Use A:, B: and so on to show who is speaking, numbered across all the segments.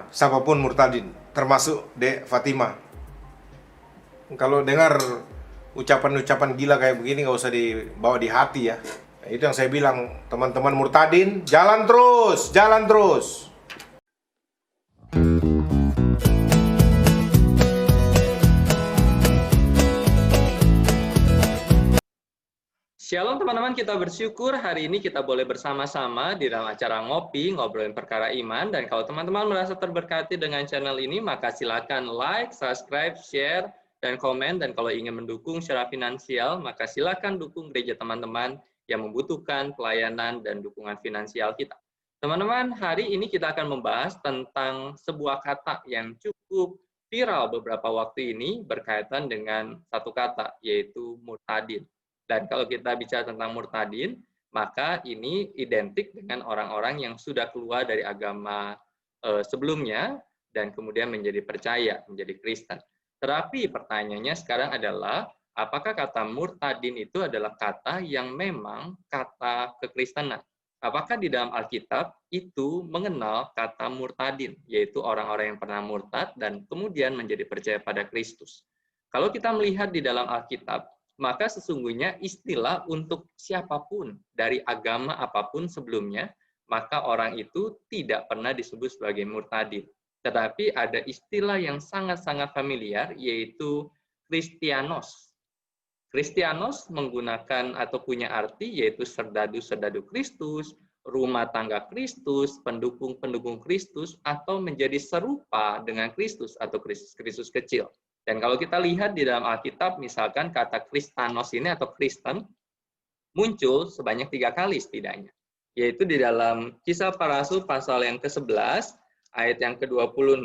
A: siapapun murtadin, termasuk Dek Fatima. Kalau dengar ucapan-ucapan gila kayak begini nggak usah dibawa di hati ya. Nah, itu yang saya bilang, teman-teman murtadin, jalan terus, jalan terus.
B: Shalom teman-teman, kita bersyukur hari ini kita boleh bersama-sama di dalam acara ngopi, ngobrolin perkara iman. Dan kalau teman-teman merasa terberkati dengan channel ini, maka silakan like, subscribe, share, dan komen. Dan kalau ingin mendukung secara finansial, maka silakan dukung gereja teman-teman yang membutuhkan pelayanan dan dukungan finansial kita. Teman-teman, hari ini kita akan membahas tentang sebuah kata yang cukup viral beberapa waktu ini berkaitan dengan satu kata, yaitu murtadin. Dan kalau kita bicara tentang murtadin, maka ini identik dengan orang-orang yang sudah keluar dari agama sebelumnya dan kemudian menjadi percaya, menjadi Kristen. Tetapi pertanyaannya sekarang adalah, apakah kata murtadin itu adalah kata yang memang kata kekristenan? Apakah di dalam Alkitab itu mengenal kata murtadin, yaitu orang-orang yang pernah murtad dan kemudian menjadi percaya pada Kristus? Kalau kita melihat di dalam Alkitab, maka sesungguhnya istilah untuk siapapun dari agama apapun sebelumnya, maka orang itu tidak pernah disebut sebagai murtadin. Tetapi ada istilah yang sangat-sangat familiar, yaitu Kristianos. Kristianos menggunakan atau punya arti yaitu serdadu-serdadu Kristus, rumah tangga Kristus, pendukung-pendukung Kristus, atau menjadi serupa dengan Kristus atau Kristus kecil. Dan kalau kita lihat di dalam Alkitab, misalkan kata Kristanos ini atau Kristen muncul sebanyak 3 kali setidaknya. Yaitu di dalam Kisah Para Rasul pasal yang ke-11, ayat yang ke-26,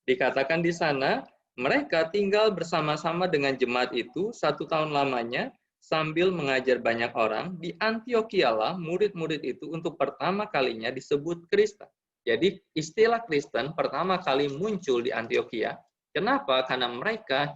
B: dikatakan di sana, mereka tinggal bersama-sama dengan jemaat itu 1 tahun lamanya, sambil mengajar banyak orang. Di Antiokhia lah murid-murid itu untuk pertama kalinya disebut Kristen. Jadi istilah Kristen pertama kali muncul di Antiokhia. Kenapa? Karena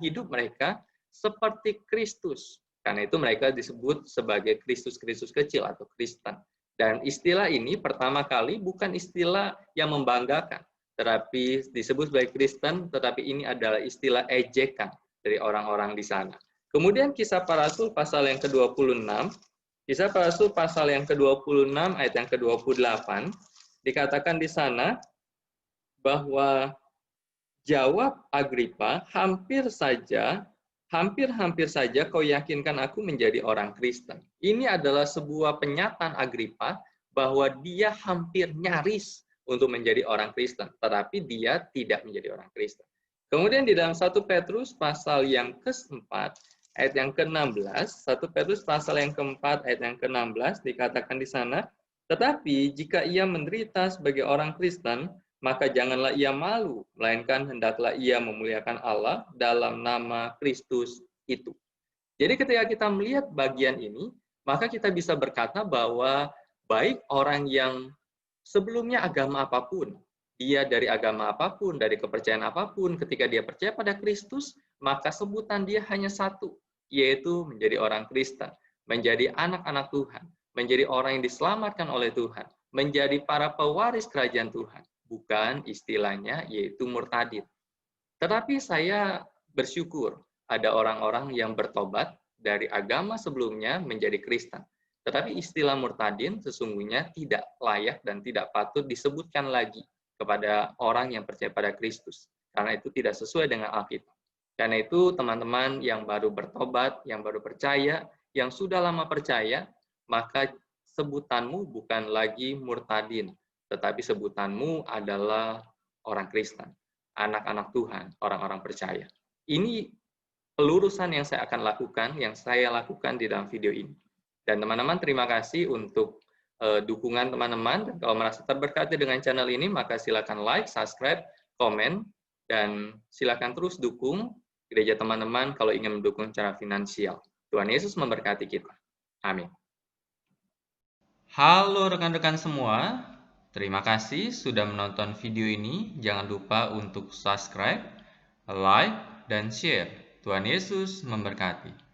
B: hidup mereka seperti Kristus. Karena itu mereka disebut sebagai Kristus-Kristus kecil atau Kristen. Dan istilah ini pertama kali bukan istilah yang membanggakan, tetapi disebut sebagai Kristen, tetapi ini adalah istilah ejekan dari orang-orang di sana. Kemudian Kisah Para Rasul pasal yang ke-26, Kisah Para Rasul pasal yang ke-26 ayat yang ke-28, dikatakan di sana bahwa jawab Agripa, hampir saja kau yakinkan aku menjadi orang Kristen. Ini adalah sebuah penyataan Agripa bahwa dia hampir nyaris untuk menjadi orang Kristen, tetapi dia tidak menjadi orang Kristen. Kemudian di dalam 1 Petrus pasal yang ke-4 ayat yang ke-16, 1 Petrus pasal yang ke-4 ayat yang ke-16 dikatakan di sana, tetapi jika ia menderita sebagai orang Kristen, maka janganlah ia malu, melainkan hendaklah ia memuliakan Allah dalam nama Kristus itu. Jadi ketika kita melihat bagian ini, maka kita bisa berkata bahwa baik orang yang sebelumnya agama apapun, dia dari agama apapun, dari kepercayaan apapun, ketika dia percaya pada Kristus, maka sebutan dia hanya satu, yaitu menjadi orang Kristen, menjadi anak-anak Tuhan, menjadi orang yang diselamatkan oleh Tuhan, menjadi para pewaris kerajaan Tuhan. Bukan istilahnya yaitu murtadin. Tetapi saya bersyukur ada orang-orang yang bertobat dari agama sebelumnya menjadi Kristen. Tetapi istilah murtadin sesungguhnya tidak layak dan tidak patut disebutkan lagi kepada orang yang percaya pada Kristus. Karena itu tidak sesuai dengan Alkitab. Karena itu teman-teman yang baru bertobat, yang baru percaya, yang sudah lama percaya, maka sebutanmu bukan lagi murtadin, tetapi sebutanmu adalah orang Kristen, anak-anak Tuhan, orang-orang percaya. Ini pelurusan yang saya akan lakukan, yang saya lakukan di dalam video ini. Dan teman-teman, terima kasih untuk dukungan teman-teman. Dan kalau merasa terberkati dengan channel ini, maka silakan like, subscribe, komen, dan silakan terus dukung gereja teman-teman kalau ingin mendukung secara finansial. Tuhan Yesus memberkati kita. Amin. Halo rekan-rekan semua. Terima kasih sudah menonton video ini. Jangan lupa untuk subscribe, like, dan share. Tuhan Yesus memberkati.